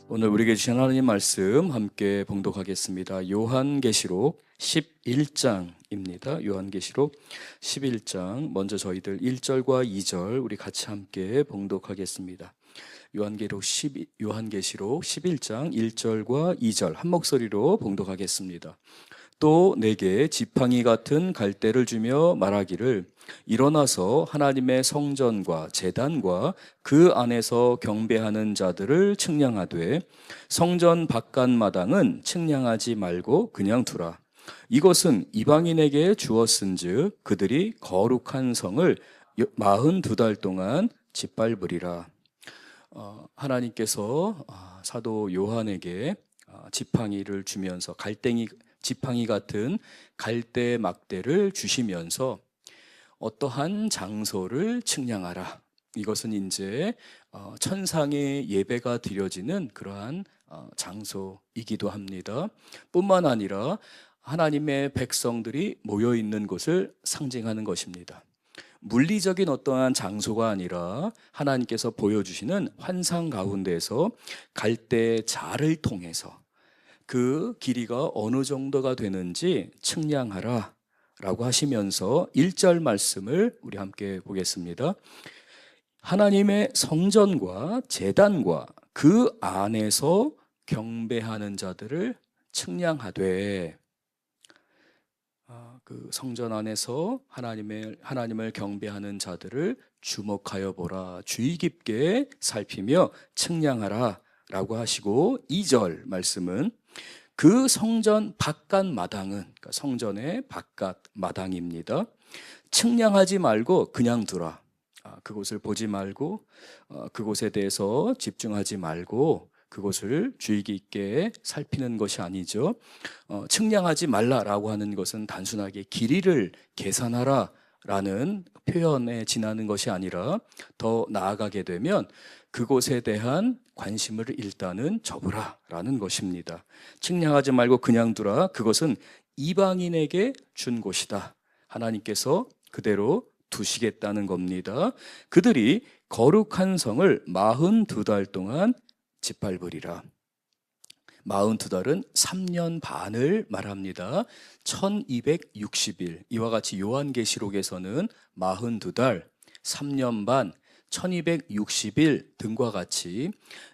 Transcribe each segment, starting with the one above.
오늘 우리에게 주신 하나님 말씀 함께 봉독하겠습니다. 요한계시록 11장입니다. 요한계시록 11장 먼저 저희들 1절과 2절 우리 같이 함께 봉독하겠습니다. 요한계시록 11장 1절과 2절 한 목소리로 봉독하겠습니다. 또 내게 지팡이 같은 갈대를 주며 말하기를 일어나서 하나님의 성전과 제단과 그 안에서 경배하는 자들을 측량하되 성전 바깥 마당은 측량하지 말고 그냥 두라. 이것은 이방인에게 주었은즉 그들이 거룩한 성을 42달 동안 짓밟으리라. 하나님께서 사도 요한에게 지팡이를 주면서 지팡이 같은 갈대 막대를 주시면서 어떠한 장소를 측량하라. 이것은 이제 천상의 예배가 드려지는 그러한 장소이기도 합니다. 뿐만 아니라 하나님의 백성들이 모여 있는 곳을 상징하는 것입니다. 물리적인 어떠한 장소가 아니라 하나님께서 보여주시는 환상 가운데에서 갈대 자를 통해서 그 길이가 어느 정도가 되는지 측량하라 라고 하시면서 1절 말씀을 우리 함께 보겠습니다. 하나님의 성전과 제단과 그 안에서 경배하는 자들을 측량하되, 그 성전 안에서 하나님을 경배하는 자들을 주목하여 보라, 주의 깊게 살피며 측량하라 라고 하시고, 2절 말씀은 그 성전 바깥 마당은, 그러니까 성전의 바깥 마당입니다. 측량하지 말고 그냥 두라. 그곳을 보지 말고 그곳에 대해서 집중하지 말고 그곳을 주의 깊게 살피는 것이 아니죠. 측량하지 말라라고 하는 것은 단순하게 길이를 계산하라 라는 표현에 지나는 것이 아니라 더 나아가게 되면 그곳에 대한 관심을 일단은 접으라 라는 것입니다. 측량하지 말고 그냥 두라. 그것은 이방인에게 준 곳이다. 하나님께서 그대로 두시겠다는 겁니다. 그들이 거룩한 성을 42달 동안 짓밟으리라. 42달은 3년 반을 말합니다. 1260일. 이와 같이 요한계시록에서는 42달, 3년 반, 1260일 등과 같이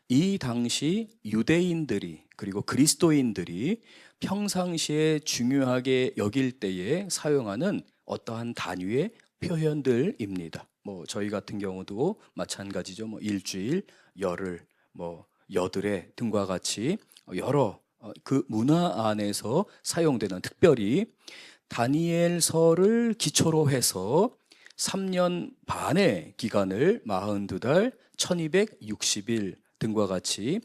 이 당시 유대인들이 그리고 그리스도인들이 평상시에 중요하게 여길 때에 사용하는 어떠한 단위의 표현들입니다. 저희 같은 경우도 마찬가지죠. 일주일, 열흘, 여드레 등과 같이 여러 그 문화 안에서 사용되는, 특별히 다니엘서를 기초로 해서 3년 반의 기간을 42달, 1260일 등과 같이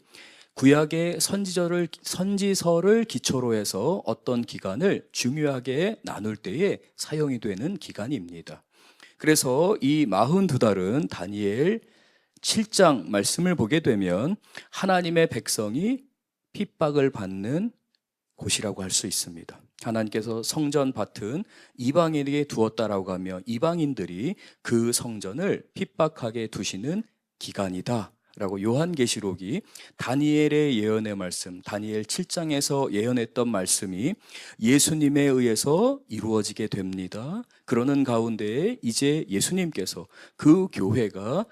구약의 선지서를 기초로 해서 어떤 기간을 중요하게 나눌 때에 사용이 되는 기간입니다. 그래서 이 42달은 다니엘 7장 말씀을 보게 되면 하나님의 백성이 핍박을 받는 곳이라고 할 수 있습니다. 하나님께서 성전 밭은 이방인에게 두었다라고 하며 이방인들이 그 성전을 핍박하게 두시는 기간이다 라고 요한계시록이 다니엘의 예언의 말씀, 다니엘 7장에서 예언했던 말씀이 예수님에 의해서 이루어지게 됩니다. 그러는 가운데에 이제 예수님께서 그 교회가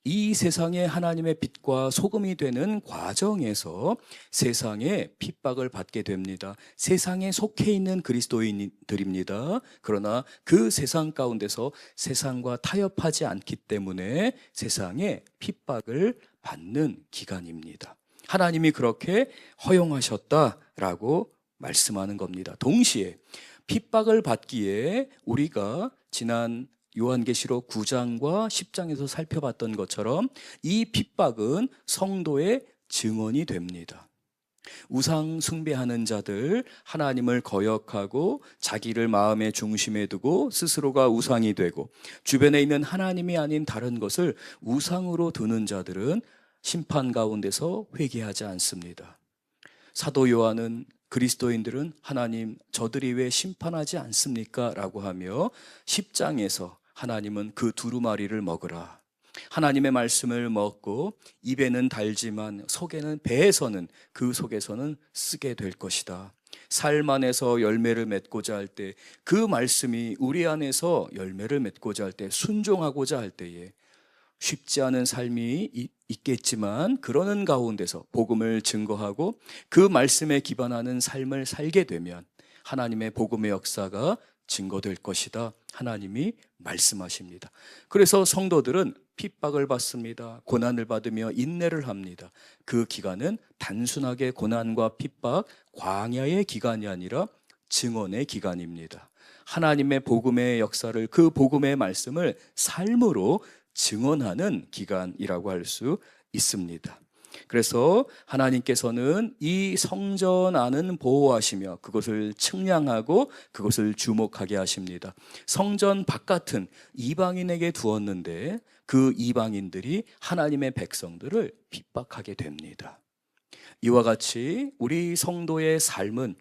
이 세상에 하나님의 빛과 소금이 되는 과정에서 세상에 핍박을 받게 됩니다. 세상에 속해 있는 그리스도인들입니다. 그러나 그 세상 가운데서 세상과 타협하지 않기 때문에 세상에 핍박을 받는 기간입니다. 하나님이 그렇게 허용하셨다라고 말씀하는 겁니다. 동시에 핍박을 받기에 우리가 지난 요한계시록 9장과 10장에서 살펴봤던 것처럼 이 핍박은 성도의 증언이 됩니다. 우상 숭배하는 자들, 하나님을 거역하고 자기를 마음의 중심에 두고 스스로가 우상이 되고 주변에 있는 하나님이 아닌 다른 것을 우상으로 두는 자들은 심판 가운데서 회개하지 않습니다. 사도 요한은 그리스도인들은 하나님, 저들이 왜 심판하지 않습니까? 라고 하며 10장에서 하나님은 그 두루마리를 먹으라, 하나님의 말씀을 먹고 입에는 달지만 속에는 배에서는 그 속에서는 쓰게 될 것이다. 삶 안에서 열매를 맺고자 할 때 그 말씀이 우리 안에서 열매를 맺고자 할 때 순종하고자 할 때에 쉽지 않은 삶이 있겠지만 그러는 가운데서 복음을 증거하고 그 말씀에 기반하는 삶을 살게 되면 하나님의 복음의 역사가 증거될 것이다. 하나님이 말씀하십니다. 그래서 성도들은 핍박을 받습니다. 고난을 받으며 인내를 합니다. 그 기간은 단순하게 고난과 핍박, 광야의 기간이 아니라 증언의 기간입니다. 하나님의 복음의 역사를, 그 복음의 말씀을 삶으로 증언하는 기간이라고 할 수 있습니다. 그래서 하나님께서는 이 성전 안은 보호하시며 그것을 측량하고 그것을 주목하게 하십니다. 성전 바깥은 이방인에게 두었는데 그 이방인들이 하나님의 백성들을 핍박하게 됩니다. 이와 같이 우리 성도의 삶은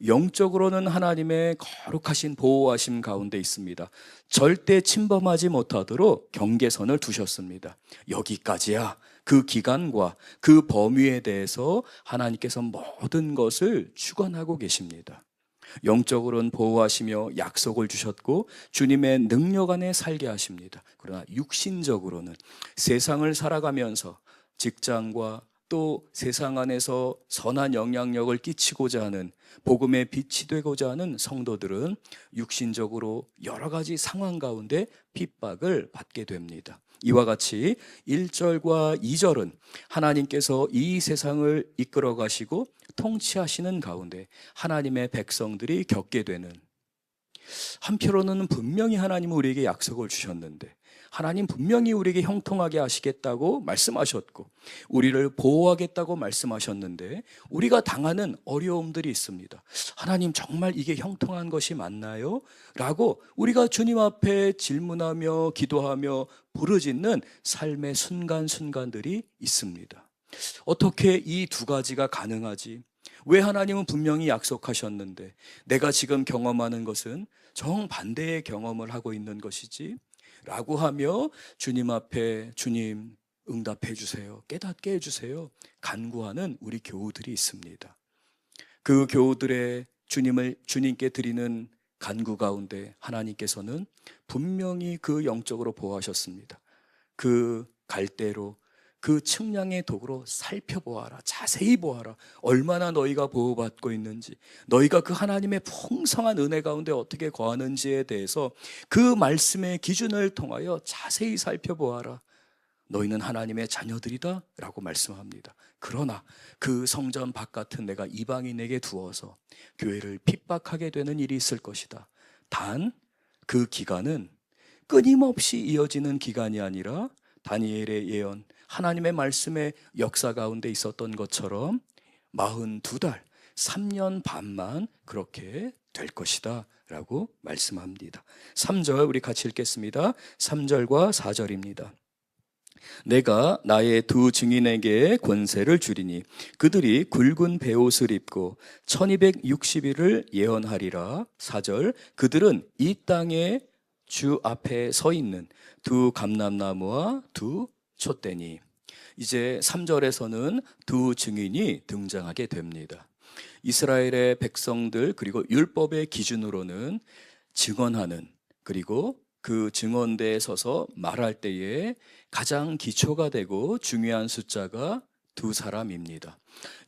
영적으로는 하나님의 거룩하신 보호하심 가운데 있습니다. 절대 침범하지 못하도록 경계선을 두셨습니다. 여기까지야. 그 기간과 그 범위에 대해서 하나님께서 모든 것을 주관하고 계십니다. 영적으로는 보호하시며 약속을 주셨고 주님의 능력 안에 살게 하십니다. 그러나 육신적으로는 세상을 살아가면서 직장과 또 세상 안에서 선한 영향력을 끼치고자 하는 복음의 빛이 되고자 하는 성도들은 육신적으로 여러 가지 상황 가운데 핍박을 받게 됩니다. 이와 같이 1절과 2절은 하나님께서 이 세상을 이끌어 가시고 통치하시는 가운데 하나님의 백성들이 겪게 되는, 한편으로는 분명히 하나님은 우리에게 약속을 주셨는데 하나님 분명히 우리에게 형통하게 하시겠다고 말씀하셨고 우리를 보호하겠다고 말씀하셨는데 우리가 당하는 어려움들이 있습니다. 하나님 정말 이게 형통한 것이 맞나요? 라고 우리가 주님 앞에 질문하며 기도하며 부르짖는 삶의 순간순간들이 있습니다. 어떻게 이 두 가지가 가능하지? 왜 하나님은 분명히 약속하셨는데 내가 지금 경험하는 것은 정반대의 경험을 하고 있는 것이지? 라고 하며 주님 앞에 주님 응답해 주세요. 깨닫게 해주세요. 간구하는 우리 교우들이 있습니다. 그 교우들의 주님께 드리는 간구 가운데 하나님께서는 분명히 그 영적으로 보호하셨습니다. 그 갈대로 그 측량의 도구로 살펴보아라. 자세히 보아라. 얼마나 너희가 보호받고 있는지, 너희가 그 하나님의 풍성한 은혜 가운데 어떻게 거하는지에 대해서 그 말씀의 기준을 통하여 자세히 살펴보아라. 너희는 하나님의 자녀들이다 라고 말씀합니다. 그러나 그 성전 바깥은 내가 이방인에게 두어서 교회를 핍박하게 되는 일이 있을 것이다. 단 그 기간은 끊임없이 이어지는 기간이 아니라 다니엘의 예언, 하나님의 말씀의 역사 가운데 있었던 것처럼 42달, 3년 반만 그렇게 될 것이다 라고 말씀합니다. 3절 우리 같이 읽겠습니다. 3절과 4절입니다. 내가 나의 두 증인에게 권세를 주리니 그들이 굵은 베옷을 입고 1260일을 예언하리라. 4절 그들은 이 땅에 주 앞에 서 있는 두 감람나무와 두 촛대니. 이제 3절에서는 두 증인이 등장하게 됩니다. 이스라엘의 백성들 그리고 율법의 기준으로는 증언하는, 그리고 그 증언대에 서서 말할 때에 가장 기초가 되고 중요한 숫자가 두 사람입니다.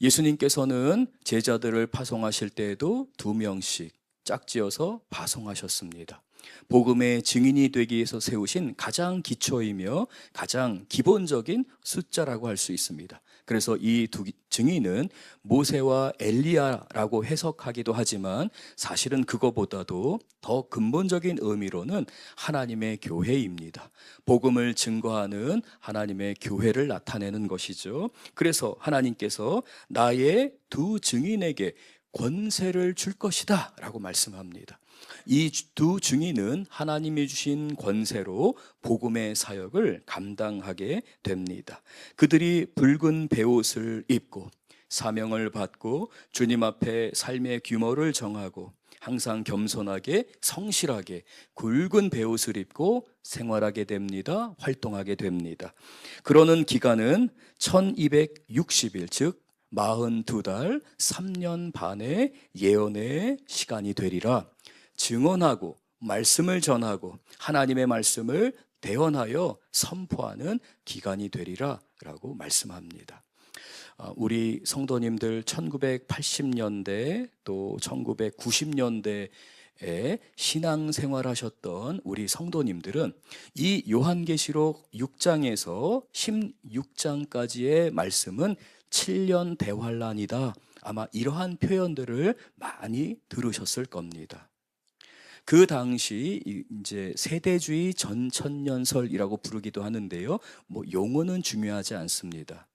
예수님께서는 제자들을 파송하실 때에도 2명씩 짝지어서 파송하셨습니다. 복음의 증인이 되기 위해서 세우신 가장 기초이며 가장 기본적인 숫자라고 할 수 있습니다. 그래서 이 두 증인은 모세와 엘리야라고 해석하기도 하지만 사실은 그거보다도 더 근본적인 의미로는 하나님의 교회입니다. 복음을 증거하는 하나님의 교회를 나타내는 것이죠. 그래서 하나님께서 나의 두 증인에게 권세를 줄 것이다 라고 말씀합니다. 이 두 증인은 하나님이 주신 권세로 복음의 사역을 감당하게 됩니다. 그들이 붉은 베옷을 입고 사명을 받고 주님 앞에 삶의 규모를 정하고 항상 겸손하게 성실하게 굵은 베옷을 입고 생활하게 됩니다. 활동하게 됩니다. 그러는 기간은 1260일, 즉 42달 3년 반의 예언의 시간이 되리라. 증언하고 말씀을 전하고 하나님의 말씀을 대언하여 선포하는 기간이 되리라 라고 말씀합니다. 우리 성도님들 1980년대 또 1990년대에 신앙생활하셨던 우리 성도님들은 이 요한계시록 6장에서 16장까지의 말씀은 7년 대환란이다. 아마 이러한 표현들을 많이 들으셨을 겁니다. 그 당시 이제 세대주의 전천년설이라고 부르기도 하는데요. 용어는 중요하지 않습니다.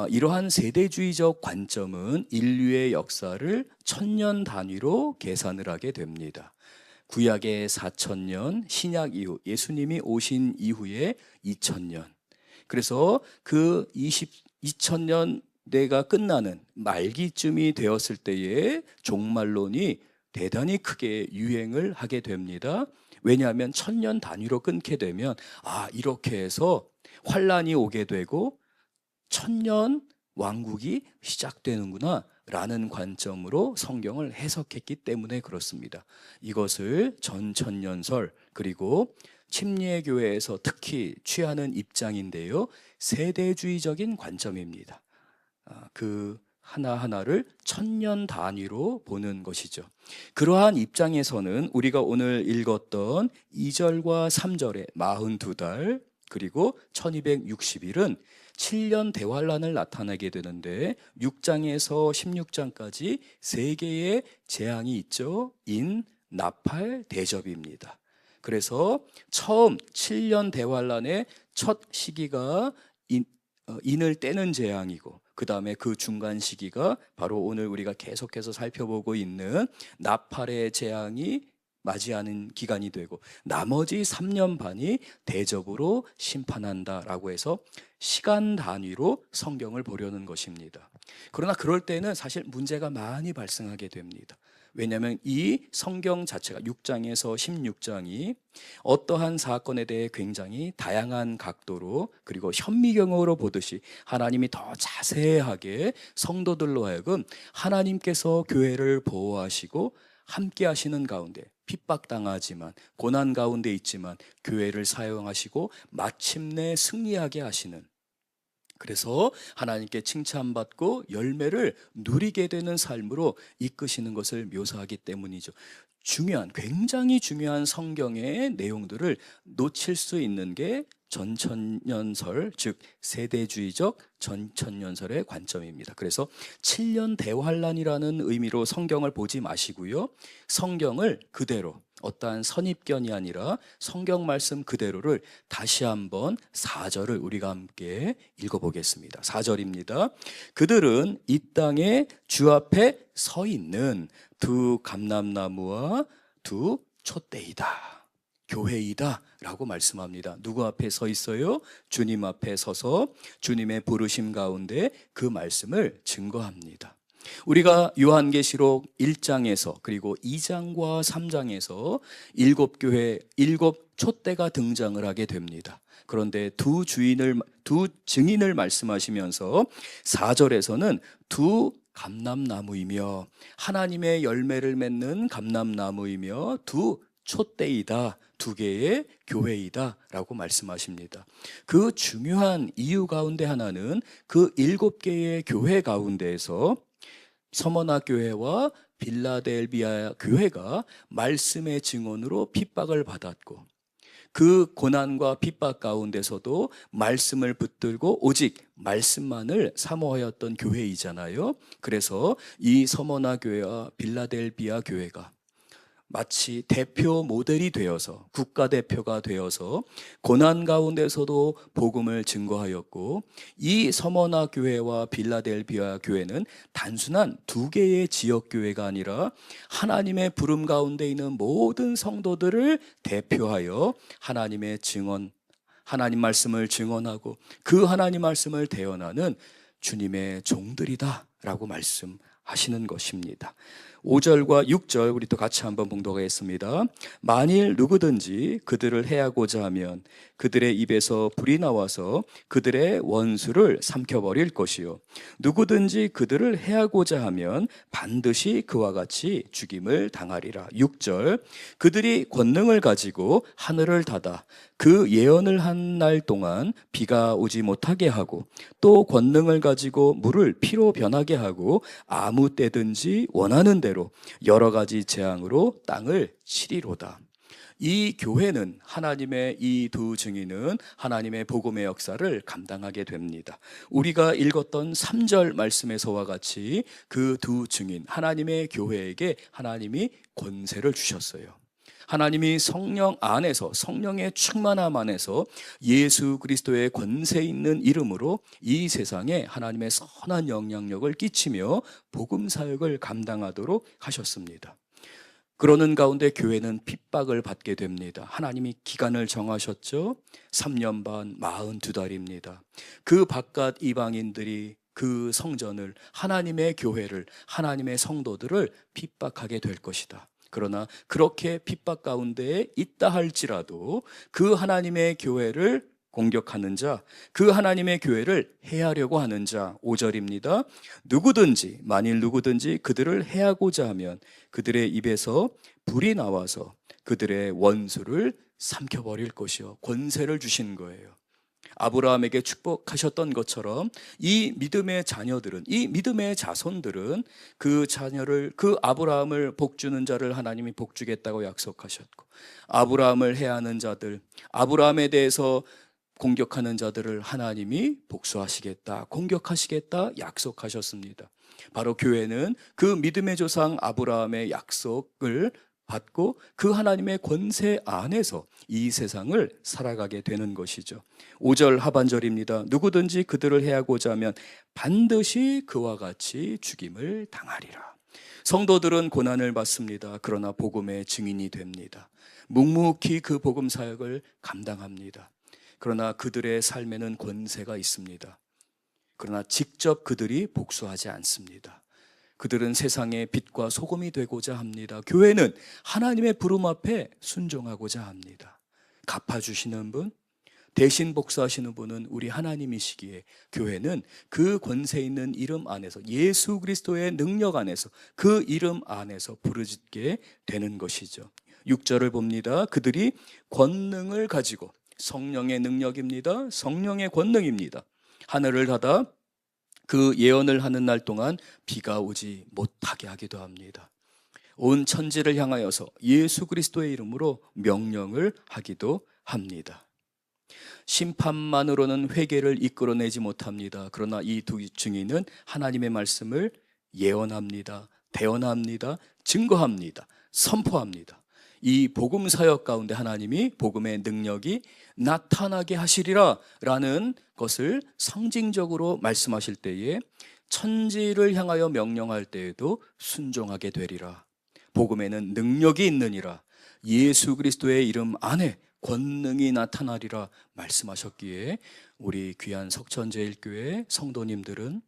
이러한 세대주의적 관점은 인류의 역사를 1000년 단위로 계산을 하게 됩니다. 구약의 4000년, 신약 이후, 예수님이 오신 이후에 2000년. 그래서 그 2000년대가 끝나는 말기쯤이 되었을 때에 종말론이 대단히 크게 유행을 하게 됩니다. 왜냐하면 1000년 단위로 끊게 되면 이렇게 해서 환란이 오게 되고 1000년 왕국이 시작되는구나 라는 관점으로 성경을 해석했기 때문에 그렇습니다. 이것을 전천년설, 그리고 침례교회에서 특히 취하는 입장인데요, 세대주의적인 관점입니다. 그 하나하나를 1000년 단위로 보는 것이죠. 그러한 입장에서는 우리가 오늘 읽었던 2절과 3절의 42달 그리고 1260일은 7년 대환란을 나타내게 되는데 6장에서 16장까지 세 개의 재앙이 있죠. 인, 나팔, 대접입니다. 그래서 처음 7년 대환란의 첫 시기가 인을 떼는 재앙이고, 그 다음에 그 중간 시기가 바로 오늘 우리가 계속해서 살펴보고 있는 나팔의 재앙이 맞이하는 기간이 되고, 나머지 3년 반이 대접으로 심판한다라고 해서 시간 단위로 성경을 보려는 것입니다. 그러나 그럴 때는 사실 문제가 많이 발생하게 됩니다. 왜냐하면 이 성경 자체가 6장에서 16장이 어떠한 사건에 대해 굉장히 다양한 각도로 그리고 현미경으로 보듯이 하나님이 더 자세하게 성도들로 하여금 하나님께서 교회를 보호하시고 함께 하시는 가운데 핍박당하지만 고난 가운데 있지만 교회를 사용하시고 마침내 승리하게 하시는, 그래서 하나님께 칭찬받고 열매를 누리게 되는 삶으로 이끄시는 것을 묘사하기 때문이죠. 굉장히 중요한 성경의 내용들을 놓칠 수 있는 게 전천년설, 즉 세대주의적 전천년설의 관점입니다. 그래서 7년 대환란이라는 의미로 성경을 보지 마시고요, 성경을 그대로, 어떠한 선입견이 아니라 성경 말씀 그대로를 다시 한번 4절을 우리가 함께 읽어보겠습니다. 4절입니다. 그들은 이 땅에 주 앞에 서 있는 두 감람나무와 두 촛대이다, 교회이다 라고 말씀합니다. 누구 앞에 서 있어요? 주님 앞에 서서 주님의 부르심 가운데 그 말씀을 증거합니다. 우리가 요한계시록 1장에서 그리고 2장과 3장에서 7교회 7촛대가 등장을 하게 됩니다. 그런데 두 증인을 말씀하시면서 4절에서는 두 감람나무이며 하나님의 열매를 맺는 감람나무이며 두 촛대이다, 두 개의 교회이다 라고 말씀하십니다. 그 중요한 이유 가운데 하나는 그 7개의 교회 가운데에서 서머나 교회와 빌라델비아 교회가 말씀의 증언으로 핍박을 받았고, 그 고난과 핍박 가운데서도 말씀을 붙들고 오직 말씀만을 사모하였던 교회이잖아요. 그래서 이 서머나 교회와 빌라델비아 교회가 마치 대표 모델이 되어서, 국가대표가 되어서 고난 가운데서도 복음을 증거하였고, 이 서머나 교회와 빌라델비아 교회는 단순한 두 개의 지역교회가 아니라 하나님의 부름 가운데 있는 모든 성도들을 대표하여 하나님의 증언, 하나님 말씀을 증언하고 그 하나님 말씀을 대언하는 주님의 종들이다 라고 말씀합니다. 하시는 것입니다. 5절과 6절 우리 또 같이 한번 봉독하겠습니다. 만일 누구든지 그들을 해하고자 하면 그들의 입에서 불이 나와서 그들의 원수를 삼켜버릴 것이요 누구든지 그들을 해하고자 하면 반드시 그와 같이 죽임을 당하리라. 6절 그들이 권능을 가지고 하늘을 닫아 그 예언을 한 날 동안 비가 오지 못하게 하고 또 권능을 가지고 물을 피로 변하게 하고 아무 때든지 원하는 대로 여러 가지 재앙으로 땅을 치리로다. 이 교회는 하나님의 이 두 증인은 하나님의 복음의 역사를 감당하게 됩니다. 우리가 읽었던 3절 말씀에서와 같이 그 두 증인 하나님의 교회에게 하나님이 권세를 주셨어요. 하나님이 성령 안에서 성령의 충만함 안에서 예수 그리스도의 권세 있는 이름으로 이 세상에 하나님의 선한 영향력을 끼치며 복음 사역을 감당하도록 하셨습니다. 그러는 가운데 교회는 핍박을 받게 됩니다. 하나님이 기간을 정하셨죠. 3년 반 42달입니다. 그 바깥 이방인들이 그 성전을 하나님의 교회를 하나님의 성도들을 핍박하게 될 것이다. 그러나 그렇게 핍박 가운데에 있다 할지라도 그 하나님의 교회를 공격하는 자, 그 하나님의 교회를 해하려고 하는 자, 5절입니다. 누구든지 만일 누구든지 그들을 해하고자 하면 그들의 입에서 불이 나와서 그들의 원수를 삼켜버릴 것이요 권세를 주신 거예요. 아브라함에게 축복하셨던 것처럼 이 믿음의 자녀들은 이 믿음의 자손들은 그 자녀를 그 아브라함을 복주는 자를 하나님이 복주겠다고 약속하셨고 아브라함을 해하는 자들 아브라함에 대해서 공격하는 자들을 하나님이 복수하시겠다 공격하시겠다 약속하셨습니다. 바로 교회는 그 믿음의 조상 아브라함의 약속을 받고 그 하나님의 권세 안에서 이 세상을 살아가게 되는 것이죠. 5절 하반절입니다. 누구든지 그들을 해하고자 하면 반드시 그와 같이 죽임을 당하리라. 성도들은 고난을 받습니다. 그러나 복음의 증인이 됩니다. 묵묵히 그 복음 사역을 감당합니다. 그러나 그들의 삶에는 권세가 있습니다. 그러나 직접 그들이 복수하지 않습니다. 그들은 세상의 빛과 소금이 되고자 합니다. 교회는 하나님의 부름 앞에 순종하고자 합니다. 갚아주시는 분, 대신 복수하시는 분은 우리 하나님이시기에 교회는 그 권세 있는 이름 안에서 예수 그리스도의 능력 안에서 그 이름 안에서 부르짖게 되는 것이죠. 6절을 봅니다. 그들이 권능을 가지고 성령의 능력입니다. 성령의 권능입니다. 하늘을 닫아 그 예언을 하는 날 동안 비가 오지 못하게 하기도 합니다. 온 천지를 향하여서 예수 그리스도의 이름으로 명령을 하기도 합니다. 심판만으로는 회개를 이끌어내지 못합니다. 그러나 이 두 증인은 하나님의 말씀을 예언합니다. 대언합니다. 증거합니다. 선포합니다. 이 복음 사역 가운데 하나님이 복음의 능력이 나타나게 하시리라 라는 것을 상징적으로 말씀하실 때에 천지를 향하여 명령할 때에도 순종하게 되리라. 복음에는 능력이 있느니라. 예수 그리스도의 이름 안에 권능이 나타나리라 말씀하셨기에 우리 귀한 석천제일교회 성도님들은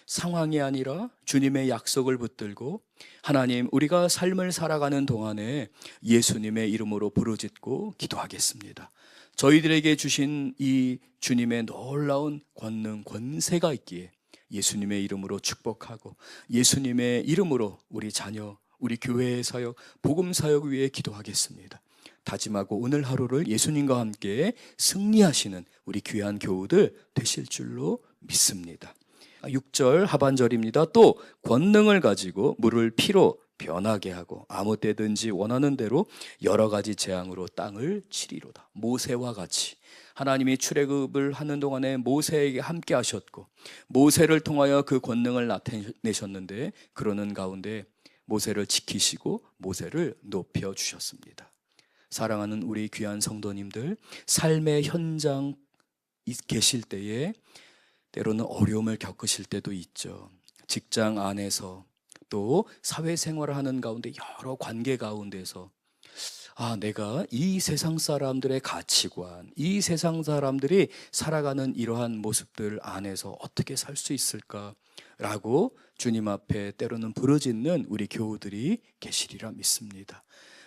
상황이 아니라 주님의 약속을 붙들고 하나님 우리가 삶을 살아가는 동안에 예수님의 이름으로 부르짖고 기도하겠습니다. 저희들에게 주신 이 주님의 놀라운 권능 권세가 있기에 예수님의 이름으로 축복하고 예수님의 이름으로 우리 자녀 우리 교회의 사역 복음 사역 위에 기도하겠습니다. 다짐하고 오늘 하루를 예수님과 함께 승리하시는 우리 귀한 교우들 되실 줄로 믿습니다. 6절 하반절입니다. 또 권능을 가지고 물을 피로 변하게 하고 아무 때든지 원하는 대로 여러 가지 재앙으로 땅을 치리로다. 모세와 같이 하나님이 출애굽을 하는 동안에 모세에게 함께 하셨고 모세를 통하여 그 권능을 나타내셨는데 그러는 가운데 모세를 지키시고 모세를 높여 주셨습니다. 사랑하는 우리 귀한 성도님들, 삶의 현장 계실 때에 때로는 어려움을 겪으실 때도 있죠. 직장 안에서 또 사회생활을 하는 가운데 여러 관계 가운데서 내가 이 세상 사람들의 가치관, 이 세상 사람들이 살아가는 이러한 모습들 안에서 어떻게 살 수 있을까? 라고 주님 앞에 때로는 부르짖는 우리 교우들이 계시리라 믿습니다.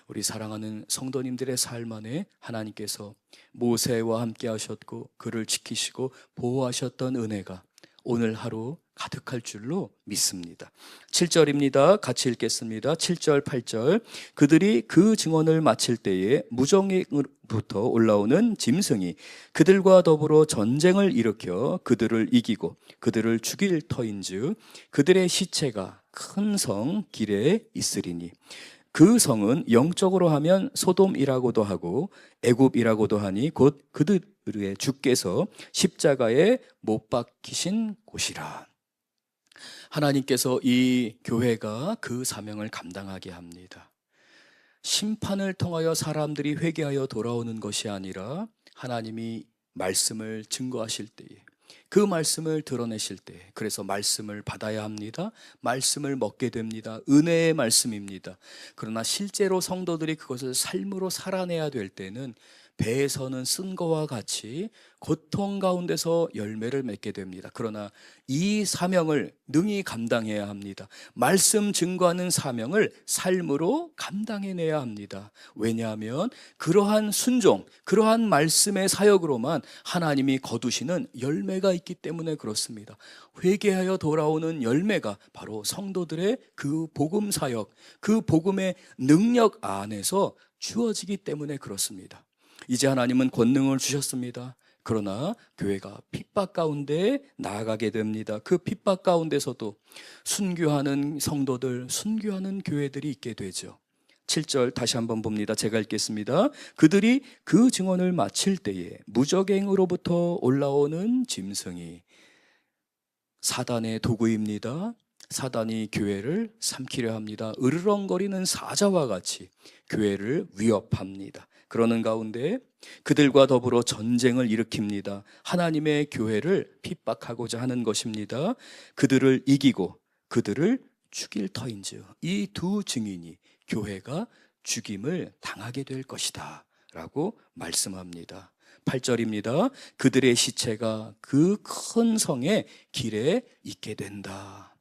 우리 사랑하는 성도님들의 삶 안에 하나님께서 모세와 함께 하셨고 그를 지키시고 보호하셨던 은혜가 오늘 하루 가득할 줄로 믿습니다. 7절입니다. 같이 읽겠습니다. 7절, 8절. 그들이 그 증언을 마칠 때에 무정에부터 올라오는 짐승이 그들과 더불어 전쟁을 일으켜 그들을 이기고 그들을 죽일 터인즉 그들의 시체가 큰 성 길에 있으리니 그 성은 영적으로 하면 소돔이라고도 하고 애굽이라고도 하니 곧 그들의 주께서 십자가에 못 박히신 곳이라. 하나님께서 이 교회가 그 사명을 감당하게 합니다. 심판을 통하여 사람들이 회개하여 돌아오는 것이 아니라 하나님이 말씀을 증거하실 때에 그 말씀을 드러내실 때, 그래서 말씀을 받아야 합니다. 말씀을 먹게 됩니다. 은혜의 말씀입니다. 그러나 실제로 성도들이 그것을 삶으로 살아내야 될 때는 배에서는 쓴 것과 같이 고통 가운데서 열매를 맺게 됩니다. 그러나 이 사명을 능히 감당해야 합니다. 말씀 증거하는 사명을 삶으로 감당해내야 합니다. 왜냐하면 그러한 순종, 그러한 말씀의 사역으로만 하나님이 거두시는 열매가 있기 때문에 그렇습니다. 회개하여 돌아오는 열매가 바로 성도들의 그 복음 사역, 그 복음의 능력 안에서 주어지기 때문에 그렇습니다. 이제 하나님은 권능을 주셨습니다. 그러나 교회가 핍박 가운데 나아가게 됩니다. 그 핍박 가운데서도 순교하는 성도들, 순교하는 교회들이 있게 되죠. 7절 다시 한번 봅니다. 제가 읽겠습니다. 그들이 그 증언을 마칠 때에 무적행으로부터 올라오는 짐승이 사단의 도구입니다. 사단이 교회를 삼키려 합니다. 으르렁거리는 사자와 같이 교회를 위협합니다. 그러는 가운데 그들과 더불어 전쟁을 일으킵니다. 하나님의 교회를 핍박하고자 하는 것입니다. 그들을 이기고 그들을 죽일 터인즉 이 두 증인이 교회가 죽임을 당하게 될 것이다 라고 말씀합니다. 8절입니다. 그들의 시체가 그 큰 성의 길에 있게 된다.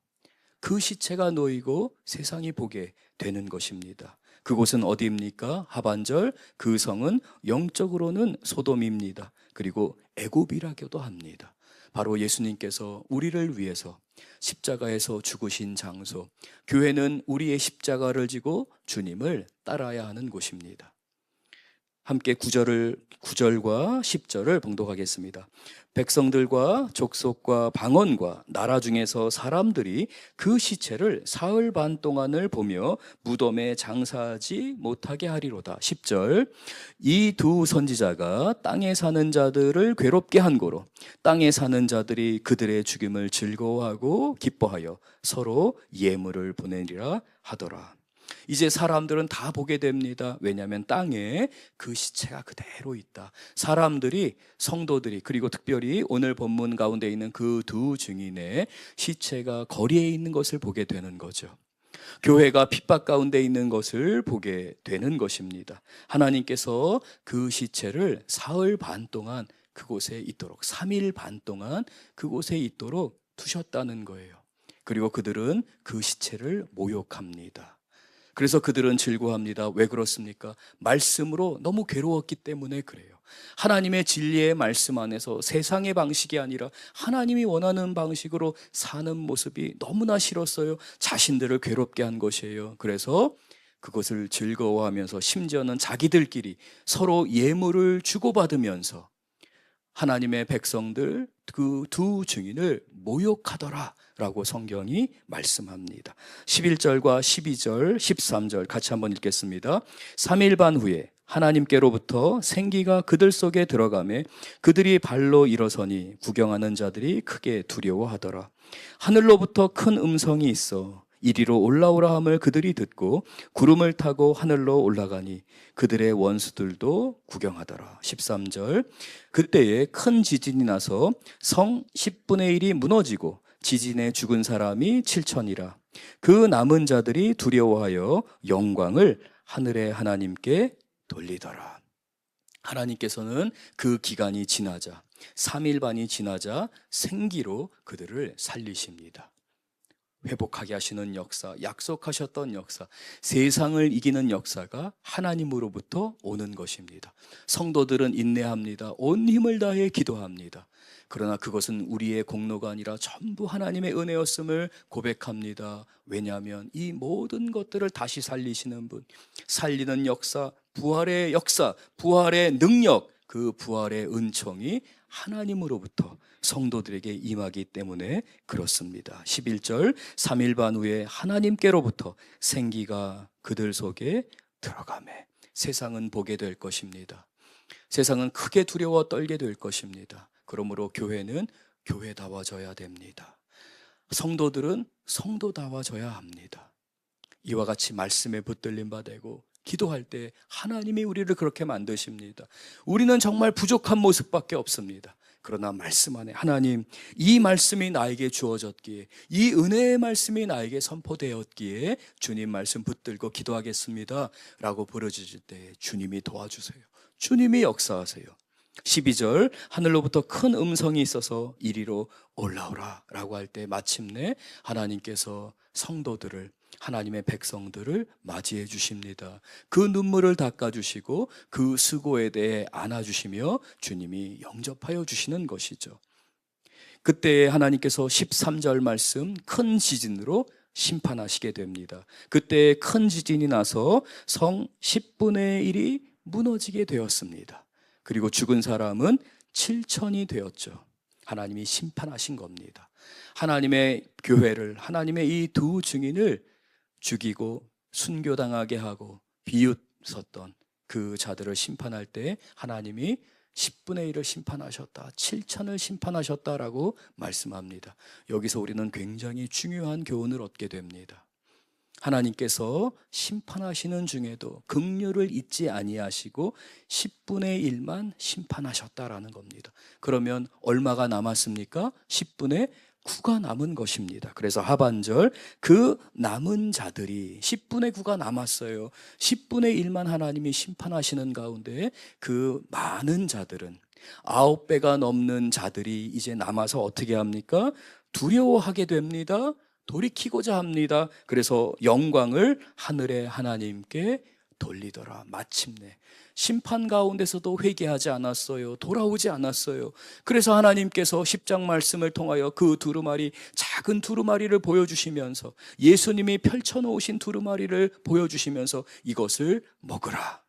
그 시체가 놓이고 세상이 보게 되는 것입니다. 그곳은 어디입니까? 하반절, 그 성은 영적으로는 소돔입니다. 그리고 애굽이라고도 합니다. 바로 예수님께서 우리를 위해서 십자가에서 죽으신 장소, 교회는 우리의 십자가를 지고 주님을 따라야 하는 곳입니다. 함께 9절과 10절을 봉독하겠습니다. 백성들과 족속과 방언과 나라 중에서 사람들이 그 시체를 사흘 반 동안을 보며 무덤에 장사하지 못하게 하리로다. 10절. 이 두 선지자가 땅에 사는 자들을 괴롭게 한 고로 땅에 사는 자들이 그들의 죽임을 즐거워하고 기뻐하여 서로 예물을 보내리라 하더라. 이제 사람들은 다 보게 됩니다. 왜냐하면 땅에 그 시체가 그대로 있다. 사람들이, 성도들이, 그리고 특별히 오늘 본문 가운데 있는 그 두 증인의 시체가 거리에 있는 것을 보게 되는 거죠. 교회가 핍박 가운데 있는 것을 보게 되는 것입니다. 하나님께서 그 시체를 사흘 반 동안 그곳에 있도록, 3일 반 동안 그곳에 있도록 두셨다는 거예요. 그리고 그들은 그 시체를 모욕합니다. 그래서 그들은 즐거워합니다. 왜 그렇습니까? 말씀으로 너무 괴로웠기 때문에 그래요. 하나님의 진리의 말씀 안에서 세상의 방식이 아니라 하나님이 원하는 방식으로 사는 모습이 너무나 싫었어요. 자신들을 괴롭게 한 것이에요. 그래서 그것을 즐거워하면서 심지어는 자기들끼리 서로 예물을 주고받으면서 하나님의 백성들 그 두 증인을 모욕하더라 라고 성경이 말씀합니다. 11절과 12절, 13절 같이 한번 읽겠습니다. 3일 반 후에 하나님께로부터 생기가 그들 속에 들어가매 그들이 발로 일어서니 구경하는 자들이 크게 두려워하더라. 하늘로부터 큰 음성이 있어 이리로 올라오라 함을 그들이 듣고 구름을 타고 하늘로 올라가니 그들의 원수들도 구경하더라. 13절. 그때에 큰 지진이 나서 성 10분의 1이 무너지고 지진에 죽은 사람이 7천이라. 그 남은 자들이 두려워하여 영광을 하늘의 하나님께 돌리더라. 하나님께서는 그 기간이 지나자 3일 반이 지나자 생기로 그들을 살리십니다. 회복하게 하시는 역사, 약속하셨던 역사, 세상을 이기는 역사가 하나님으로부터 오는 것입니다. 성도들은 인내합니다. 온 힘을 다해 기도합니다. 그러나 그것은 우리의 공로가 아니라 전부 하나님의 은혜였음을 고백합니다. 왜냐하면 이 모든 것들을 다시 살리시는 분, 살리는 역사, 부활의 역사, 부활의 능력, 그 부활의 은총이 하나님으로부터 성도들에게 임하기 때문에 그렇습니다. 11절 3일 반 후에 하나님께로부터 생기가 그들 속에 들어가매 세상은 보게 될 것입니다. 세상은 크게 두려워 떨게 될 것입니다. 그러므로 교회는 교회다워져야 됩니다. 성도들은 성도다워져야 합니다. 이와 같이 말씀에 붙들림 받고 기도할 때 하나님이 우리를 그렇게 만드십니다. 우리는 정말 부족한 모습밖에 없습니다. 그러나 말씀 안에 하나님, 이 말씀이 나에게 주어졌기에, 이 은혜의 말씀이 나에게 선포되었기에 주님 말씀 붙들고 기도하겠습니다 라고 부르짖을 때 주님이 도와주세요. 주님이 역사하세요. 12절 하늘로부터 큰 음성이 있어서 이리로 올라오라 라고 할 때 마침내 하나님께서 성도들을, 하나님의 백성들을 맞이해 주십니다. 그 눈물을 닦아주시고 그 수고에 대해 안아주시며 주님이 영접하여 주시는 것이죠. 그때 하나님께서 13절 말씀 큰 지진으로 심판하시게 됩니다. 그때 큰 지진이 나서 성 10분의 1이 무너지게 되었습니다. 그리고 죽은 사람은 7천이 되었죠. 하나님이 심판하신 겁니다. 하나님의 교회를, 하나님의 이 두 증인을 죽이고 순교당하게 하고 비웃었던 그 자들을 심판할 때 하나님이 10분의 1을 심판하셨다, 7천을 심판하셨다라고 말씀합니다. 여기서 우리는 굉장히 중요한 교훈을 얻게 됩니다. 하나님께서 심판하시는 중에도 긍휼을 잊지 아니하시고 10분의 1만 심판하셨다라는 겁니다. 그러면 얼마가 남았습니까? 10분의 9가 남은 것입니다. 그래서 하반절 그 남은 자들이 10분의 9가 남았어요. 10분의 1만 하나님이 심판하시는 가운데 그 많은 자들은 9배가 넘는 자들이 이제 남아서 어떻게 합니까? 두려워하게 됩니다. 돌이키고자 합니다. 그래서 영광을 하늘의 하나님께 돌리더라. 마침내 심판 가운데서도 회개하지 않았어요. 돌아오지 않았어요. 그래서 하나님께서 10장 말씀을 통하여 그 두루마리, 작은 두루마리를 보여주시면서, 예수님이 펼쳐놓으신 두루마리를 보여주시면서 이것을 먹으라.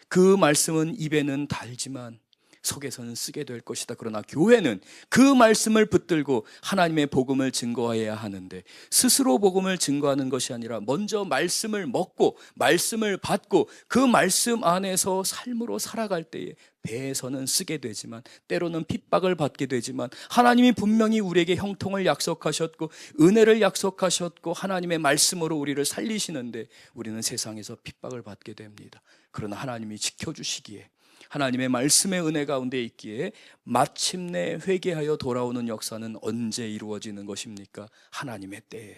그 말씀은 입에는 달지만 속에서는 쓰게 될 것이다. 그러나 교회는 그 말씀을 붙들고 하나님의 복음을 증거해야 하는데, 스스로 복음을 증거하는 것이 아니라 먼저 말씀을 먹고 말씀을 받고 그 말씀 안에서 삶으로 살아갈 때에 배에서는 쓰게 되지만, 때로는 핍박을 받게 되지만, 하나님이 분명히 우리에게 형통을 약속하셨고 은혜를 약속하셨고 하나님의 말씀으로 우리를 살리시는데 우리는 세상에서 핍박을 받게 됩니다. 그러나 하나님이 지켜주시기에, 하나님의 말씀의 은혜 가운데 있기에 마침내 회개하여 돌아오는 역사는 언제 이루어지는 것입니까? 하나님의 때에.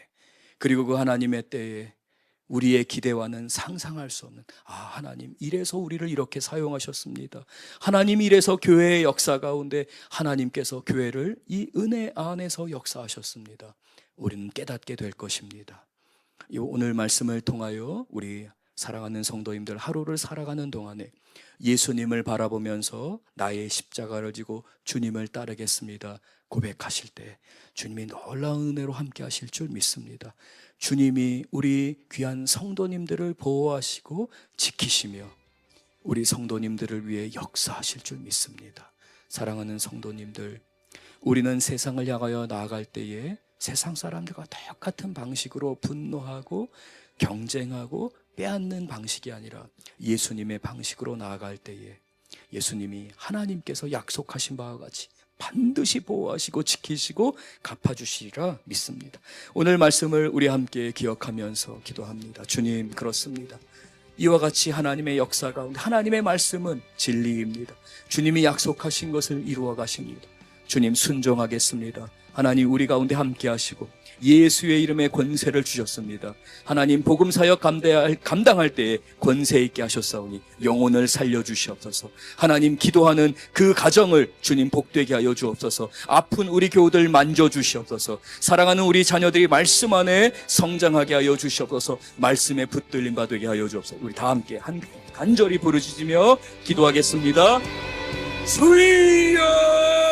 그리고 그 하나님의 때에 우리의 기대와는 상상할 수 없는, 하나님 이래서 우리를 이렇게 사용하셨습니다. 하나님 이래서 교회의 역사 가운데 하나님께서 교회를 이 은혜 안에서 역사하셨습니다. 우리는 깨닫게 될 것입니다. 오늘 말씀을 통하여 우리 사랑하는 성도님들, 하루를 살아가는 동안에 예수님을 바라보면서 나의 십자가를 지고 주님을 따르겠습니다 고백하실 때 주님이 놀라운 은혜로 함께 하실 줄 믿습니다. 주님이 우리 귀한 성도님들을 보호하시고 지키시며 우리 성도님들을 위해 역사하실 줄 믿습니다. 사랑하는 성도님들, 우리는 세상을 향하여 나아갈 때에 세상 사람들과 똑같은 방식으로 분노하고 경쟁하고 빼앗는 방식이 아니라 예수님의 방식으로 나아갈 때에 예수님이 하나님께서 약속하신 바와 같이 반드시 보호하시고 지키시고 갚아주시리라 믿습니다. 오늘 말씀을 우리 함께 기억하면서 기도합니다. 주님, 그렇습니다. 이와 같이 하나님의 역사 가운데 하나님의 말씀은 진리입니다. 주님이 약속하신 것을 이루어 가십니다. 주님, 순종하겠습니다. 하나님 우리 가운데 함께 하시고 예수의 이름에 권세를 주셨습니다. 하나님 복음 사역 감당할 때에 권세 있게 하셨사오니 영혼을 살려주시옵소서. 하나님 기도하는 그 가정을 주님 복되게 하여 주옵소서. 아픈 우리 교우들 만져주시옵소서. 사랑하는 우리 자녀들이 말씀 안에 성장하게 하여 주시옵소서. 말씀에 붙들림 받게 하여 주옵소서. 우리 다 함께 간절히 부르짖으며 기도하겠습니다. 주여